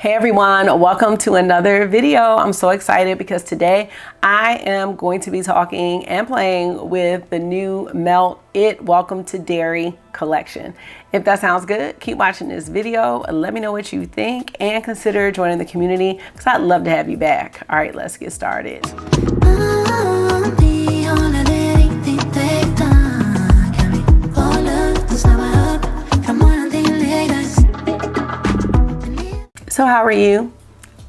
Hey everyone, welcome to another video. I'm so excited because today I am going to be talking and playing with the new Melt It Welcome to Derry collection. If that sounds good, keep watching this video. Let me know what you think and consider joining the community because I'd love to have you back. All right, let's get started. So how are you?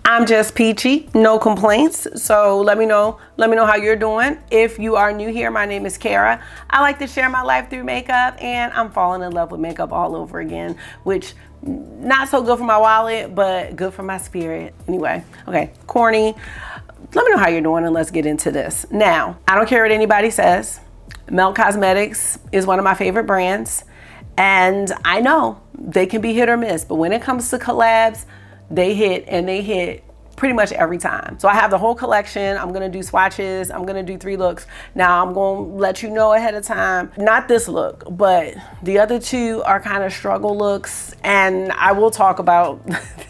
I'm just peachy, no complaints. So let me know how you're doing. If you are new here, my name is Kara. I like to share my life through makeup, and I'm falling in love with makeup all over again, which not so good for my wallet, but good for my spirit. Anyway, okay, corny. Let me know how you're doing and let's get into this. Now, I don't care what anybody says. Melt Cosmetics is one of my favorite brands, and I know they can be hit or miss, but when it comes to collabs, they hit, and they hit pretty much every time. So I have the whole collection. I'm gonna do swatches. I'm gonna do 3 looks. Now I'm gonna let you know ahead of time, not this look, but the other 2 are kind of struggle looks, and I will talk about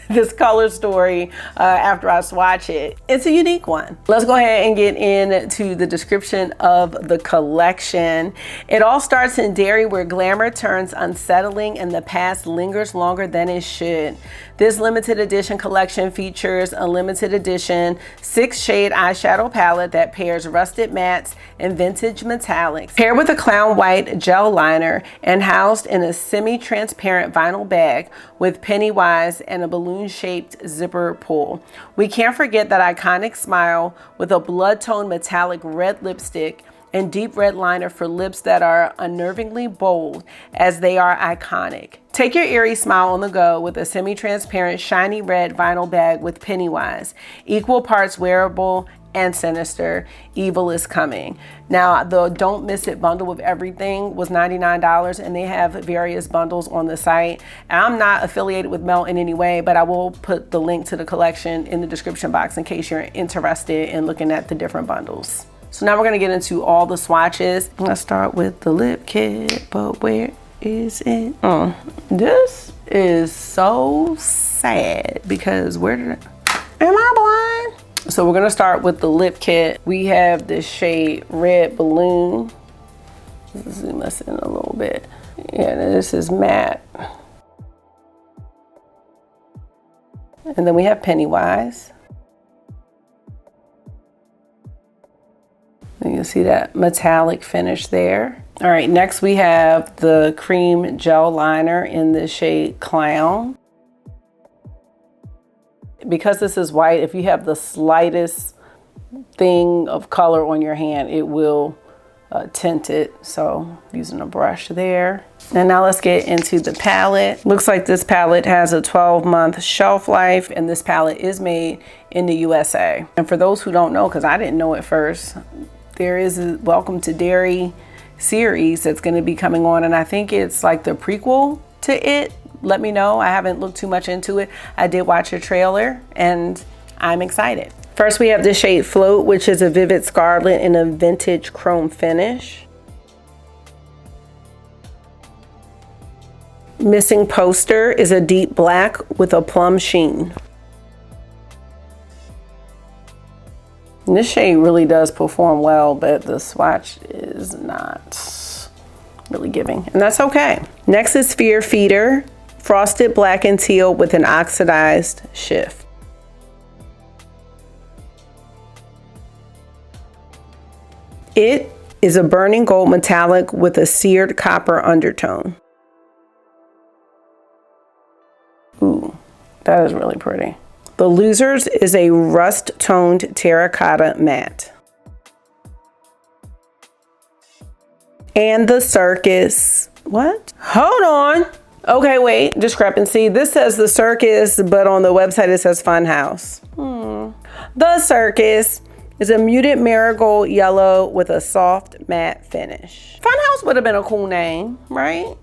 this color story after I swatch it. It's a unique one. Let's go ahead and get into the description of the collection. It all starts in Derry, where glamour turns unsettling and the past lingers longer than it should. This limited edition collection features a limited edition 6-shade eyeshadow palette that pairs rusted mattes and vintage metallics, paired with a clown white gel liner and housed in a semi-transparent vinyl bag with Pennywise and a balloon-shaped zipper pull. We can't forget that iconic smile with a blood-tone metallic red lipstick and deep red liner for lips that are unnervingly bold as they are iconic. Take your eerie smile on the go with a semi-transparent shiny red vinyl bag with Pennywise. Equal parts wearable and sinister. Evil is coming. Now, the Don't Miss It bundle with everything was $99, and they have various bundles on the site. And I'm not affiliated with Melt in any way, but I will put the link to the collection in the description box in case you're interested in looking at the different bundles. So now we're gonna get into all the swatches. Let's start with the lip kit, but where is it? This is so sad because am I blind? So we're gonna start with the lip kit. We have this shade Red Balloon. Let's zoom this in a little bit. Yeah, this is matte. And then we have Pennywise. You can see that metallic finish there. All right, next we have the cream gel liner in the shade Clown. Because this is white, if you have the slightest thing of color on your hand, it will tint it. So using a brush there. And now let's get into the palette. Looks like this palette has a 12-month shelf life, and this palette is made in the USA. And for those who don't know, because I didn't know at first, there is a Welcome to Derry series that's going to be coming on, and I think it's like the prequel to it. Let me know. I haven't looked too much into it. I did watch a trailer and I'm excited. First we have the shade Float, which is a vivid scarlet in a vintage chrome finish. Missing Poster is a deep black with a plum sheen. And this shade really does perform well, but the swatch is not really giving, and that's okay. Next is Fear Feeder, frosted black and teal with an oxidized shift. It is a burning gold metallic with a seared copper undertone. Ooh, that is really pretty. The Losers is a rust-toned terracotta matte. And the Circus, what? Hold on. Okay, wait, discrepancy. This says the Circus, but on the website it says Funhouse. The Circus is a muted marigold yellow with a soft matte finish. Funhouse would have been a cool name, right?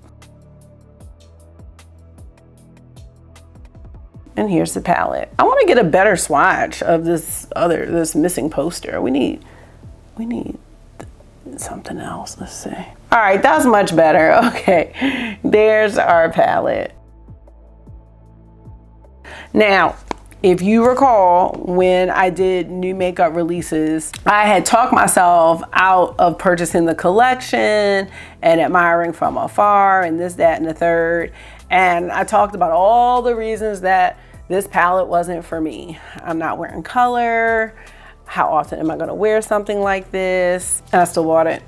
And here's the palette. I want to get a better swatch of this Missing Poster. We need something else. Let's see. All right, that's much better. Okay, there's our palette. Now, If you recall, when I did new makeup releases, I had talked myself out of purchasing the collection and admiring from afar and this, that, and the third. And I talked about all the reasons that this palette wasn't for me. I'm not wearing color. How often am I gonna wear something like this? And I still bought it.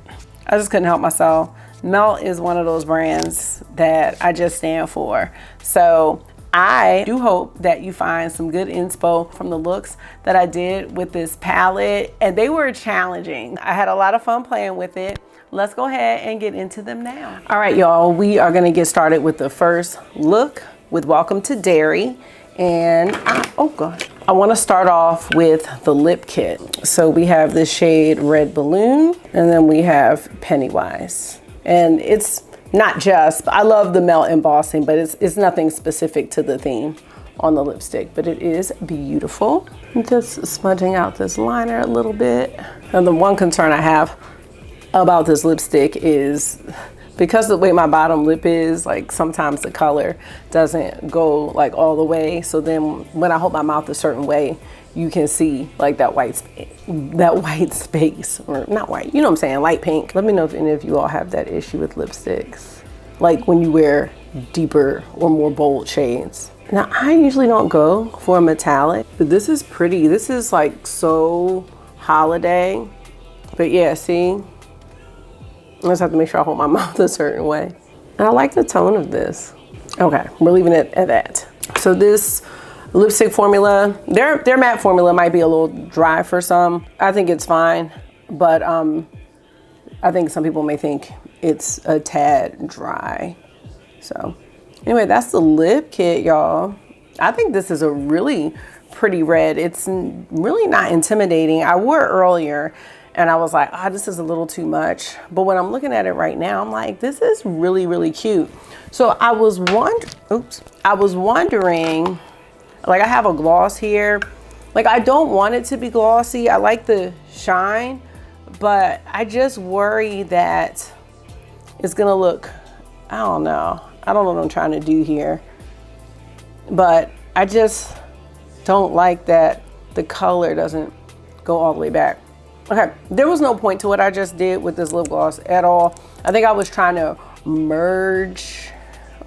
I just couldn't help myself. Melt is one of those brands that I just stand for. So I do hope that you find some good inspo from the looks that I did with this palette, and they were challenging. I had a lot of fun playing with it. Let's go ahead and get into them now. All right, y'all, we are gonna get started with the first look with Welcome to Derry. And I wanna start off with the lip kit. So we have the shade Red Balloon, and then we have Pennywise. And it's not just, I love the Melt embossing, but it's nothing specific to the theme on the lipstick, but it is beautiful. I'm just smudging out this liner a little bit. And the one concern I have about this lipstick is because of the way my bottom lip is, like sometimes the color doesn't go like all the way. So then when I hold my mouth a certain way, you can see like that white space, or not white, you know what I'm saying, light pink. Let me know if any of you all have that issue with lipsticks, like when you wear deeper or more bold shades. Now, I usually don't go for a metallic, but this is pretty. This is like so holiday. But yeah, see, I just have to make sure I hold my mouth a certain way. And I like the tone of this. Okay, we're leaving it at that. So this lipstick formula, their matte formula might be a little dry for some. I think it's fine, but I think some people may think it's a tad dry. So anyway, that's the lip kit, y'all. I think this is a really pretty red. It's really not intimidating. I wore it earlier and I was like, this is a little too much. But when I'm looking at it right now, I'm like, this is really, really cute. So I was wondering, like I have a gloss here. Like I don't want it to be glossy. I like the shine, but I just worry that it's gonna look, I don't know what I'm trying to do here. But I just don't like that the color doesn't go all the way back. Okay, there was no point to what I just did with this lip gloss at all. I think I was trying to merge,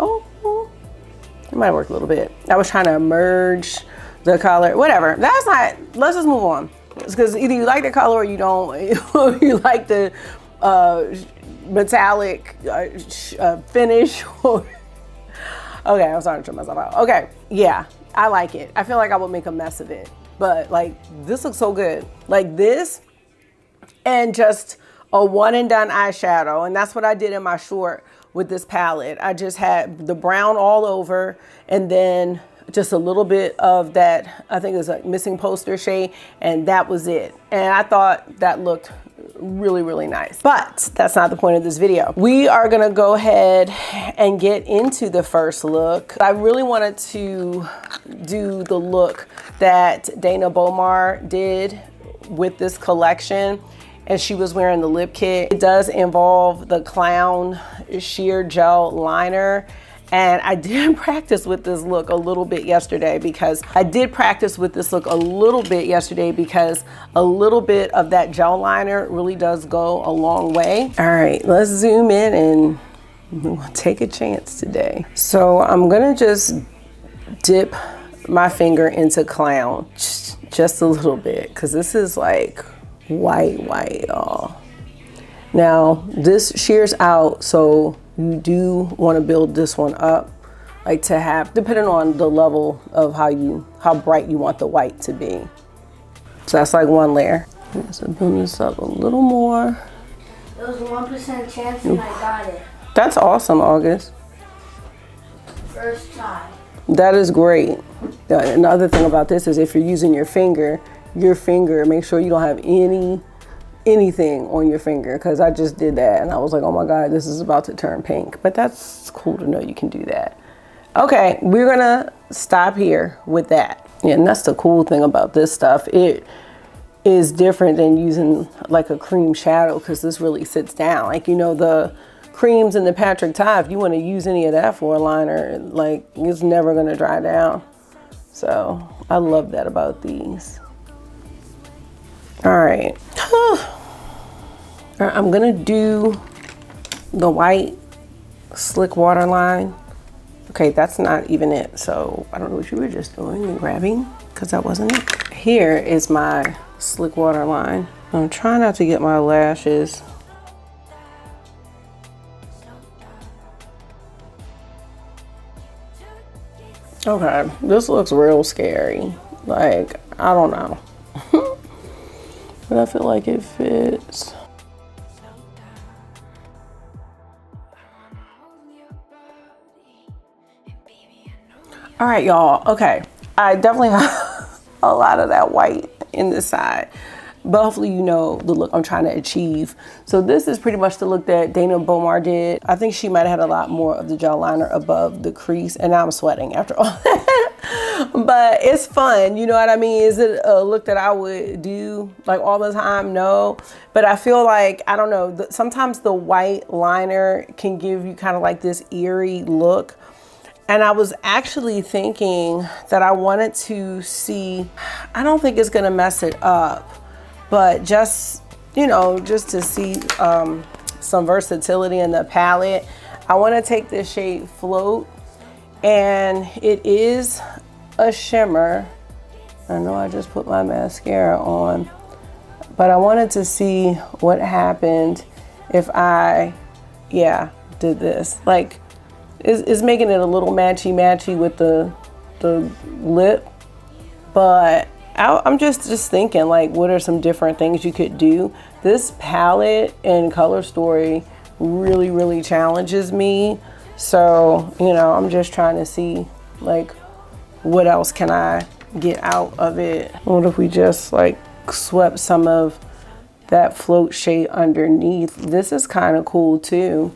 it might work a little bit. I was trying to merge the color, whatever. That's not, let's just move on. It's because either you like the color or you don't, you like the metallic finish. Okay, I'm starting to trip myself out. Okay, yeah, I like it. I feel like I would make a mess of it, but like this looks so good. Like this and just a one and done eyeshadow. And that's what I did in my short with this palette. I just had the brown all over and then just a little bit of that, I think it was a missing poster shade, and that was it. And I thought that looked really, really nice. But that's not the point of this video. We are gonna go ahead and get into the first look. I really wanted to do the look that Dana Bomar did with this collection, and she was wearing the lip kit. It does involve the Clown sheer gel liner. And I did practice with this look a little bit yesterday because a little bit of that gel liner really does go a long way. All right, let's zoom in and we'll take a chance today. So I'm gonna just dip my finger into Clown just a little bit because this is like white, y'all. Now this shears out, so you do want to build this one up, like to have, depending on the level of how bright you want the white to be. So that's like one layer. So build this up a little more. It was a 1% chance and I got it. That's awesome, August. First time. That is great. Another thing about this is if you're using your finger, make sure you don't have anything on your finger, because I just did that and I was like, oh my God, this is about to turn pink. But that's cool to know you can do that. Okay, we're gonna stop here with that. Yeah, and that's the cool thing about this stuff. It is different than using like a cream shadow, because this really sits down. Like, you know, the creams in the Patrick Ta, if you want to use any of that for a liner, like it's never gonna dry down. So I love that about these. All right. All right, I'm gonna do the white slick waterline. Okay, that's not even it. So I don't know what you were just doing and grabbing, because that wasn't it. Here is my slick waterline. I'm trying not to get my lashes. Okay, this looks real scary. Like, I don't know. But I feel like it fits. All right, y'all. Okay, I definitely have a lot of that white in this side, but hopefully you know the look I'm trying to achieve. So this is pretty much the look that Dana Bomar did. I think she might have had a lot more of the gel liner above the crease, and now I'm sweating after all that. But it's fun, you know what I mean? Is it a look that I would do like all the time? No, but I feel like, I don't know, sometimes the white liner can give you kind of like this eerie look. And I was actually thinking that I wanted to see, I don't think it's gonna mess it up, but just, you know, just to see some versatility in the palette, I wanna take this shade Float, and it is a shimmer. I know I just put my mascara on, but I wanted to see what happened if I, did this. Like, it's making it a little matchy with the lip, but I'm just thinking, like, what are some different things you could do? This palette and color story really challenges me. So, you know, I'm just trying to see, like, what else can I get out of it? What if we just like swept some of that Float shade underneath? This is kind of cool too.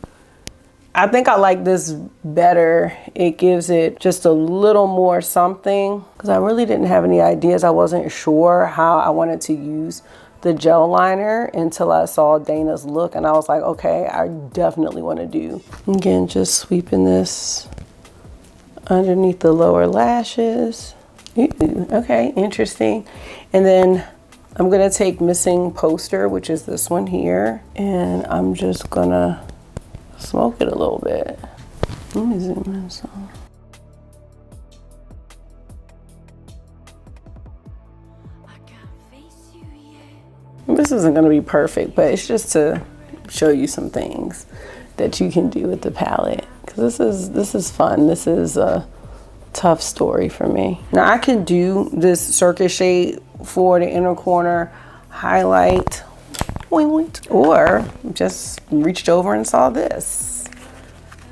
I think I like this better. It gives it just a little more something, because I really didn't have any ideas. I wasn't sure how I wanted to use the gel liner until I saw Dana's look, and I was like, okay, I definitely want to do. Again, just sweeping this underneath the lower lashes. Ooh, okay, interesting. And then I'm gonna take Missing Poster, which is this one here, and I'm just gonna smoke it a little bit. Let me zoom in some. This isn't gonna be perfect, but it's just to show you some things that you can do with the palette, because this is fun. This is a tough story for me. Now I can do this circus shade for the inner corner highlight, or just reached over and saw this.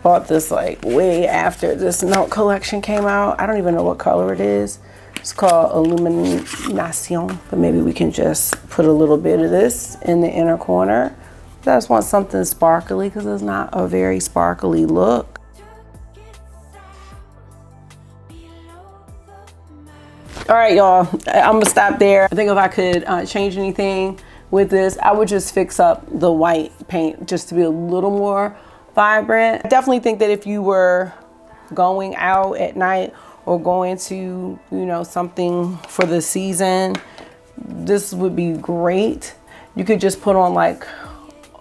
Bought this like way after this Melt collection came out. I don't even know what color it is. It's called Illumination, but maybe we can just put a little bit of this in the inner corner. I just want something sparkly, because it's not a very sparkly look. All right, y'all, I'm gonna stop there. I think if I could change anything with this, I would just fix up the white paint just to be a little more vibrant. I definitely think that if you were going out at night or going to, you know, something for the season, this would be great. You could just put on like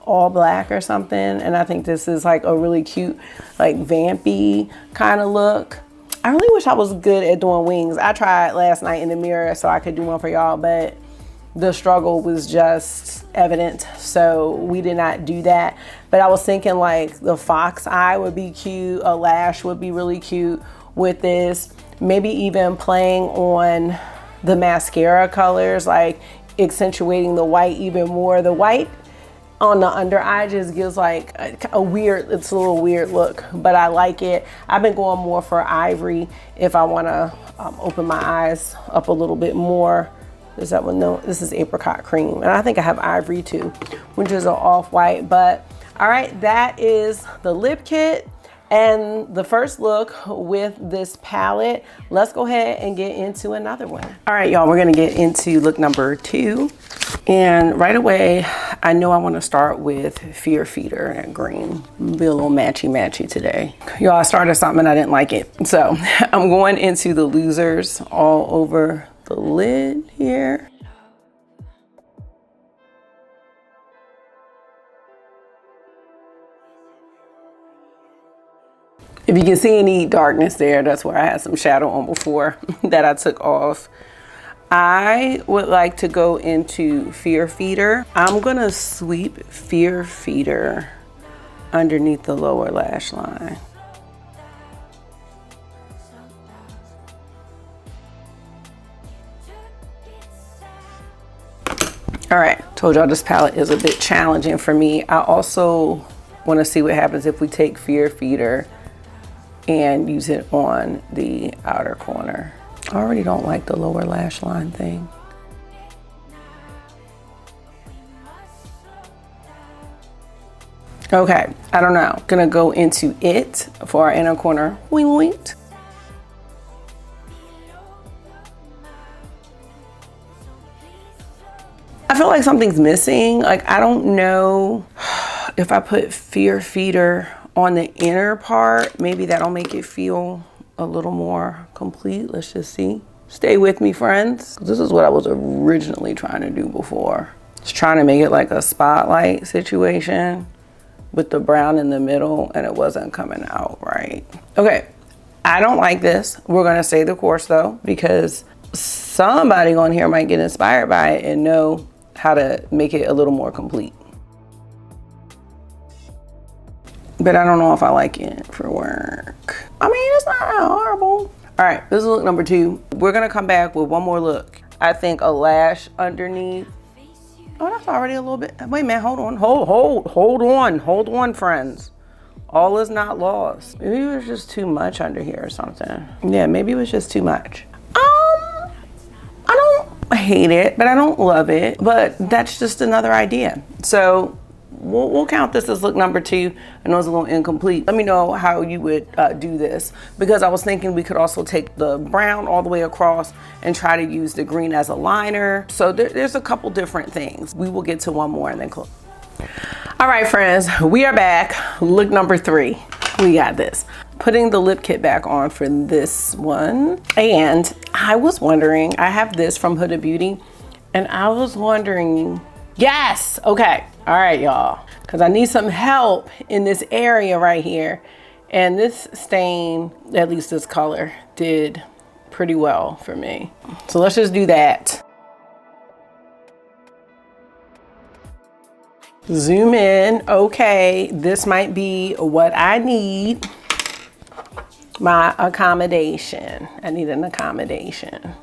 all black or something, and I think this is like a really cute, like vampy kind of look. I really wish I was good at doing wings. I tried last night in the mirror so I could do one for y'all, but the struggle was just evident, so we did not do that. But I was thinking like the fox eye would be cute, a lash would be really cute with this. Maybe even playing on the mascara colors, like accentuating the white even more. The white on the under eye just gives like a weird, it's a little weird look, but I like it. I've been going more for ivory if I want to open my eyes up a little bit more. Is that one? No, this is apricot cream, and I think I have ivory too, which is an off-white. But all right, that is the lip kit and the first look with this palette. Let's go ahead and get into another one. All right, y'all, we're gonna get into look number 2. And right away, I know I want to start with Fear Feeder and green. Be a little matchy today. Y'all, I started something and I didn't like it. So I'm going into the Losers all over the lid here. If you can see any darkness there, that's where I had some shadow on before that I took off. I would like to go into Fear Feeder. I'm gonna sweep Fear Feeder underneath the lower lash line. All right, told y'all this palette is a bit challenging for me. I also wanna see what happens if we take Fear Feeder and use it on the outer corner. I already don't like the lower lash line thing. Okay, I don't know. Gonna go into it for our inner corner. Wing wink. I feel like something's missing. Like, I don't know if I put Fear Feeder on the inner part, maybe that'll make it feel a little more complete. Let's just see. Stay with me, friends. This is what I was originally trying to do before. Just trying to make it like a spotlight situation with the brown in the middle, and it wasn't coming out right. Okay, I don't like this. We're gonna stay the course though, because somebody on here might get inspired by it and know how to make it a little more complete. But I don't know if I like it for work. I mean, it's not horrible. All right, this is look number 2. We're gonna come back with one more look. I think a lash underneath. Oh, that's already a little bit. Wait a minute, hold on, hold on, friends. All is not lost. Maybe it was just too much under here or something. Yeah, maybe it was just too much. I don't hate it, but I don't love it. But that's just another idea. So we'll count this as look number 2. I know it's a little incomplete. Let me know how you would do this, because I was thinking we could also take the brown all the way across and try to use the green as a liner. So there's a couple different things. We will get to one more and then close. All right, friends, we are back. Look number 3. We got this. Putting the lip kit back on for this one. And I was wondering, I have this from Huda Beauty, and I was wondering, yes, okay. All right, y'all, because I need some help in this area right here. And this stain, at least this color, did pretty well for me. So let's just do that. Zoom in. Okay, this might be what I need. My accommodation. I need an accommodation.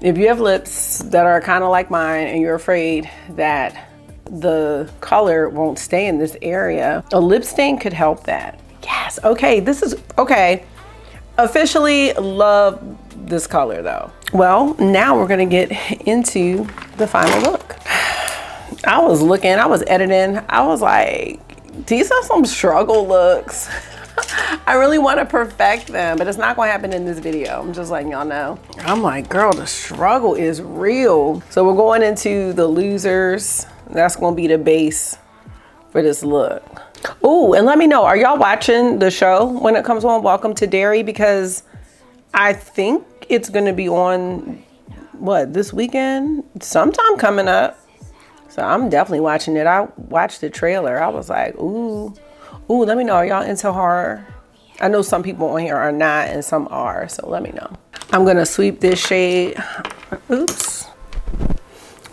If you have lips that are kind of like mine and you're afraid that the color won't stay in this area, a lip stain could help that. Yes, okay, this is, okay. Officially love this color though. Well, now we're gonna get into the final look. I was editing, I was like, these are some struggle looks. I really want to perfect them, but it's not going to happen in this video. I'm just letting y'all know. I'm like, girl, the struggle is real. So we're going into the Losers. That's going to be the base for this look. Oh, and let me know, are y'all watching the show when it comes on, Welcome to Derry? Because I think it's going to be on, what, this weekend? Sometime coming up. So I'm definitely watching it. I watched the trailer. I was like, ooh. Ooh, let me know, are y'all into horror? I know some people on here are not and some are, so let me know. I'm gonna sweep this shade, oops.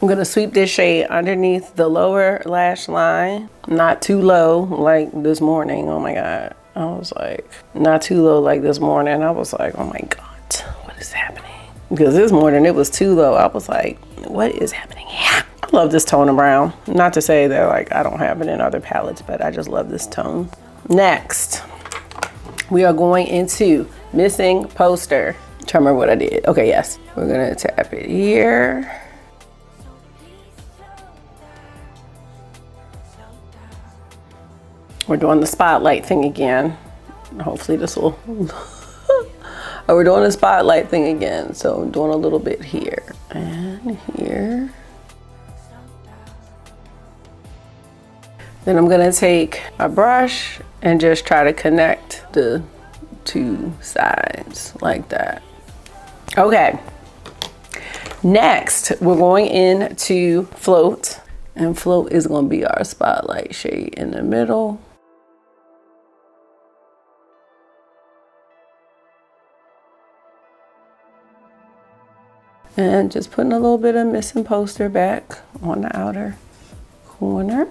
I'm gonna sweep this shade underneath the lower lash line. Not too low like this morning, oh my God. I was like, not too low like this morning. I was like, oh my God, what is happening? Because this morning it was too low. I was like, what is happening here? I love this tone of brown. Not to say that like I don't have it in other palettes, but I just love this tone. Next, we are going into Missing Poster. I'm trying to remember what I did. Okay, yes. We're gonna tap it here. We're doing the spotlight thing again. Hopefully this will Oh, we're doing a spotlight thing again. So I'm doing a little bit here and here. Then I'm gonna take a brush and just try to connect the two sides like that. Okay. Next, we're going into Float, and Float is gonna be our spotlight shade in the middle. And just putting a little bit of missing poster back on the outer corner.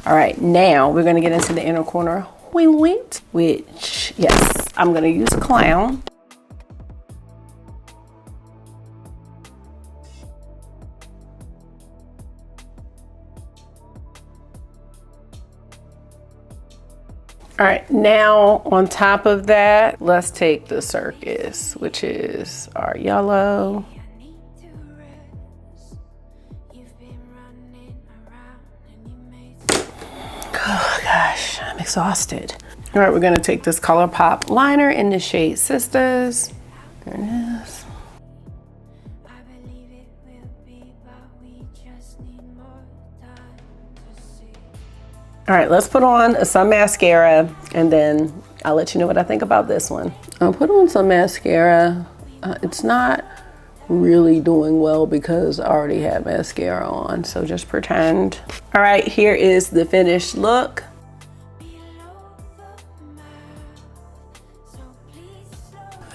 All right, now we're gonna get into the inner corner, which, yes, I'm gonna use Clown. All right, now on top of that, let's take the Circus, which is our yellow. Oh gosh, I'm exhausted. All right, we're gonna take this ColourPop liner in the shade Sisters. There it is. All right, let's put on some mascara and then I'll let you know what I think about this one. I'll put on some mascara. It's not really doing well because I already had mascara on, so just pretend. All right, here is the finished look.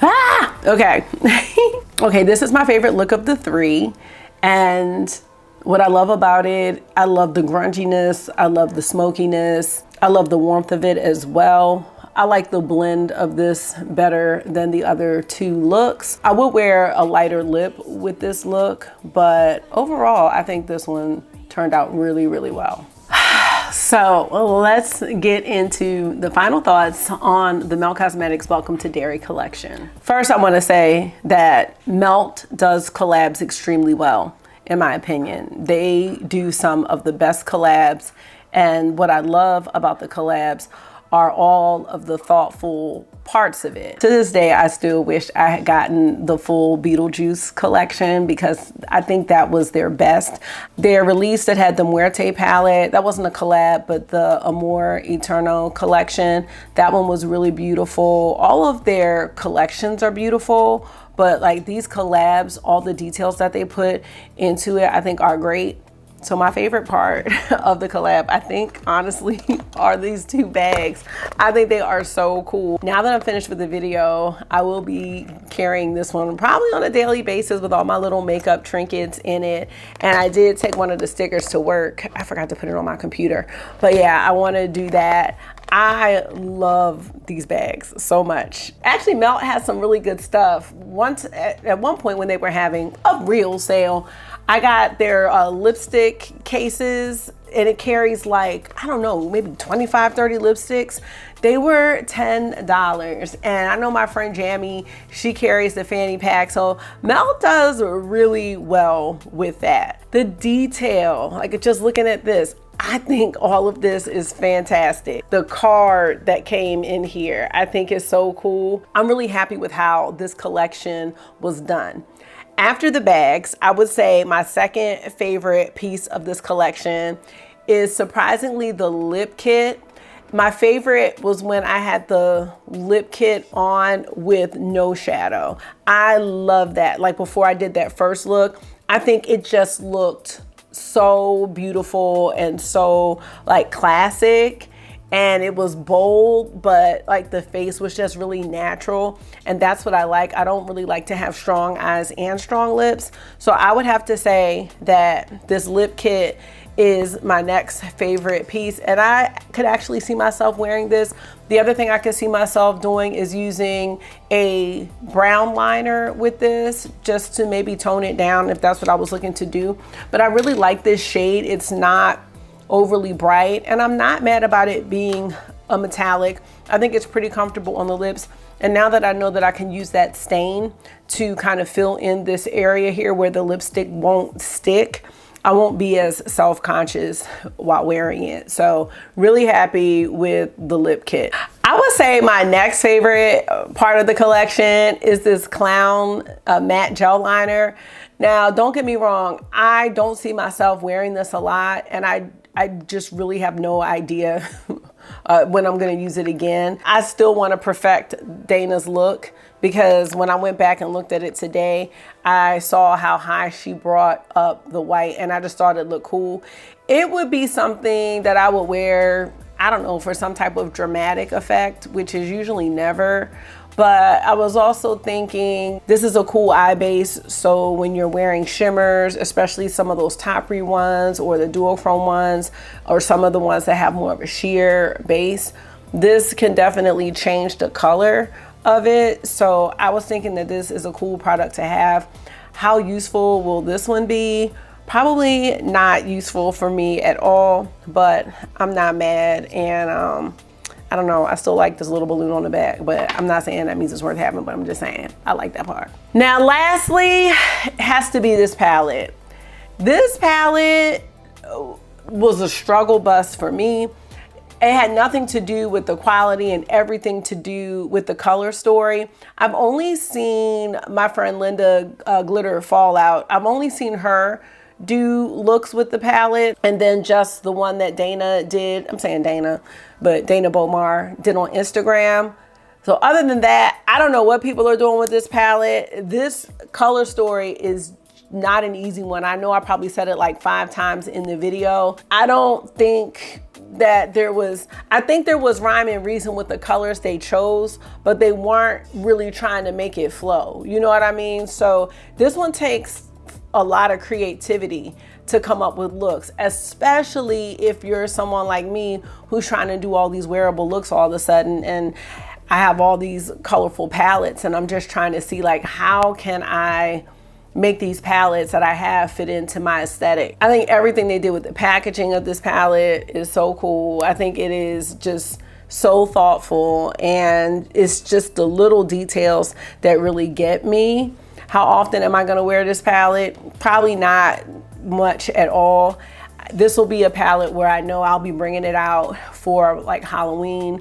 Ah, okay. Okay, this is my favorite look of the three. And what I love about it, I love the grunginess, I love the smokiness, I love the warmth of it as well. I like the blend of this better than the other two looks. I would wear a lighter lip with this look, but overall, I think this one turned out really, really well. So let's get into the final thoughts on the Melt Cosmetics Welcome to Derry collection. First, I want to say that Melt does collabs extremely well. In my opinion, they do some of the best collabs, and what I love about the collabs are all of the thoughtful parts of it. To this day, I still wish I had gotten the full Beetlejuice collection because I think that was their best. Their release that had the Muerte palette, that wasn't a collab, but the Amor Eterno collection, that one was really beautiful. All of their collections are beautiful, but like these collabs, all the details that they put into it, I think are great. So my favorite part of the collab, I think, honestly, are these two bags. I think they are so cool. Now that I'm finished with the video, I will be carrying this one probably on a daily basis with all my little makeup trinkets in it. And I did take one of the stickers to work. I forgot to put it on my computer. But yeah, I want to do that. I love these bags so much. Actually, Melt has some really good stuff. At one point when they were having a real sale, I got their lipstick cases, and it carries like, I don't know, maybe 25, 30 lipsticks. They were $10. And I know my friend Jamie, she carries the fanny pack. So Melt does really well with that. The detail, like just looking at this, I think all of this is fantastic. The card that came in here, I think is so cool. I'm really happy with how this collection was done. After the bags, I would say my second favorite piece of this collection is surprisingly the lip kit. My favorite was when I had the lip kit on with no shadow. I love that. Like before I did that first look, I think it just looked so beautiful and so like classic, and it was bold, but like the face was just really natural, and that's what I like. I don't really like to have strong eyes and strong lips, so I would have to say that this lip kit is my next favorite piece, and I could actually see myself wearing this. The other thing I could see myself doing is using a brown liner with this just to maybe tone it down if that's what I was looking to do. But I really like this shade. It's not overly bright, and I'm not mad about it being a metallic. I think it's pretty comfortable on the lips. And now that I know that I can use that stain to kind of fill in this area here where the lipstick won't stick, I won't be as self-conscious while wearing it. So really happy with the lip kit. I would say my next favorite part of the collection is this clown matte gel liner. Now, don't get me wrong, I don't see myself wearing this a lot, and I just really have no idea when I'm gonna use it again. I still wanna perfect Dana's look, because when I went back and looked at it today, I saw how high she brought up the white, and I just thought it looked cool. It would be something that I would wear, I don't know, for some type of dramatic effect, which is usually never. But I was also thinking this is a cool eye base, so when you're wearing shimmers, especially some of those toppery ones or the duochrome ones, or some of the ones that have more of a sheer base, this can definitely change the color of it. So I was thinking that this is a cool product to have. How useful will this one be? Probably not useful for me at all, but I'm not mad. And I don't know, I still like this little balloon on the back, but I'm not saying that means it's worth having, but I'm just saying I like that part. Now lastly, has to be this palette. This palette was a struggle bus for me. It had nothing to do with the quality and everything to do with the color story. I've only seen my friend Linda Glitter Fallout. I've only seen her do looks with the palette, and then just the one that Dana did. I'm saying Dana, but Dana Bomar did on Instagram. So other than that, I don't know what people are doing with this palette. This color story is not an easy one. I know I probably said it like 5 times in the video. I don't think that I think there was rhyme and reason with the colors they chose, but they weren't really trying to make it flow. You know what I mean? So this one takes a lot of creativity to come up with looks, especially if you're someone like me who's trying to do all these wearable looks all of a sudden, and I have all these colorful palettes, and I'm just trying to see like, how can I make these palettes that I have fit into my aesthetic. I think everything they did with the packaging of this palette is so cool. I think it is just so thoughtful, and it's just the little details that really get me. How often am I gonna wear this palette? Probably not much at all. This will be a palette where I know I'll be bringing it out for like Halloween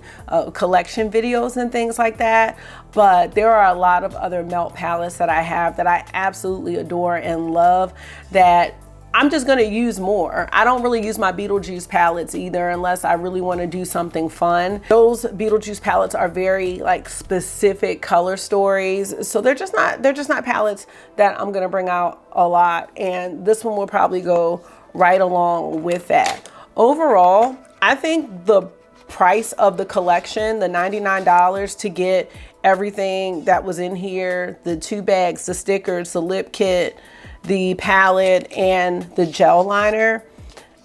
collection videos and things like that. But there are a lot of other melt palettes that I have that I absolutely adore and love that I'm just gonna use more. I don't really use my Beetlejuice palettes either unless I really wanna do something fun. Those Beetlejuice palettes are very like specific color stories. So they're just not palettes that I'm gonna bring out a lot. And this one will probably go right along with that. Overall, I think the price of the collection, the $99 to get everything that was in here, the 2 bags, the stickers, the lip kit, the palette, and the gel liner,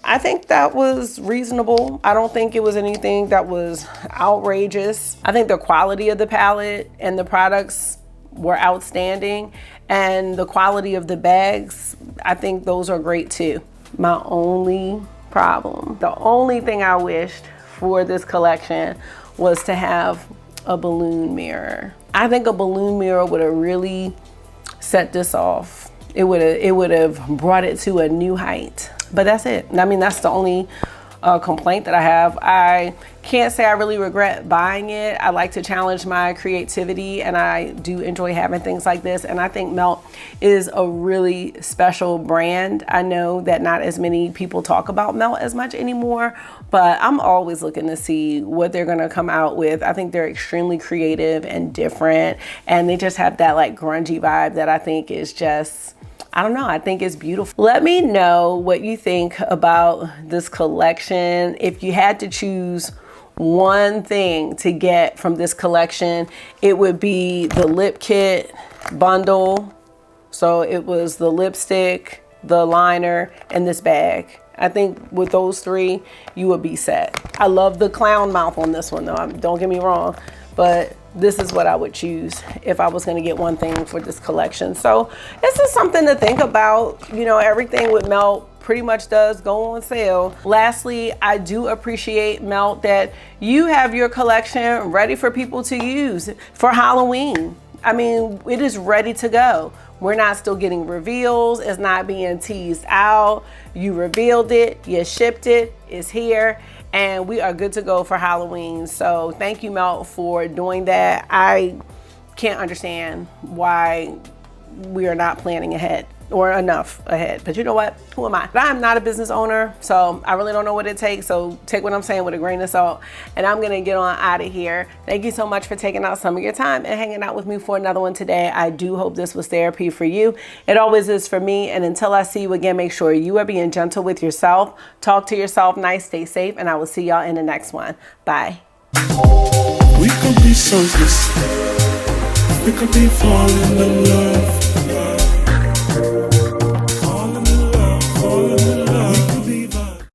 I think that was reasonable. I don't think it was anything that was outrageous. I think the quality of the palette and the products were outstanding, and the quality of the bags, I think those are great too. My only problem, the only thing I wished for this collection was to have a balloon mirror. I think a balloon mirror would have really set this off. It would have brought it to a new height. But that's it. I mean, that's the only complaint that I have. I can't say I really regret buying it. I like to challenge my creativity, and I do enjoy having things like this. And I think Melt is a really special brand. I know that not as many people talk about Melt as much anymore, but I'm always looking to see what they're gonna come out with. I think they're extremely creative and different, and they just have that like grungy vibe that I think is just, I don't know, I think it's beautiful. Let me know what you think about this collection. If you had to choose one thing to get from this collection, it would be the lip kit bundle. So it was the lipstick, the liner, and this bag. I think with those 3, you would be set. I love the clown mouth on this one though, don't get me wrong, but this is what I would choose if I was gonna get one thing for this collection. So this is something to think about. You know, everything with Melt pretty much does go on sale. Lastly, I do appreciate Melt that you have your collection ready for people to use for Halloween. I mean, it is ready to go. We're not still getting reveals. It's not being teased out. You revealed it, you shipped it, it's here, and we are good to go for Halloween. So thank you, Melt, for doing that. I can't understand why we are not planning ahead or enough ahead. But you know what? Who am I? I'm not a business owner, so I really don't know what it takes. So take what I'm saying with a grain of salt. And I'm gonna get on out of here. Thank you so much for taking out some of your time and hanging out with me for another one today. I do hope this was therapy for you. It always is for me. And until I see you again, make sure you are being gentle with yourself. Talk to yourself nice, stay safe, and I will see y'all in the next one. Bye. We could be selfless. We could be falling in love.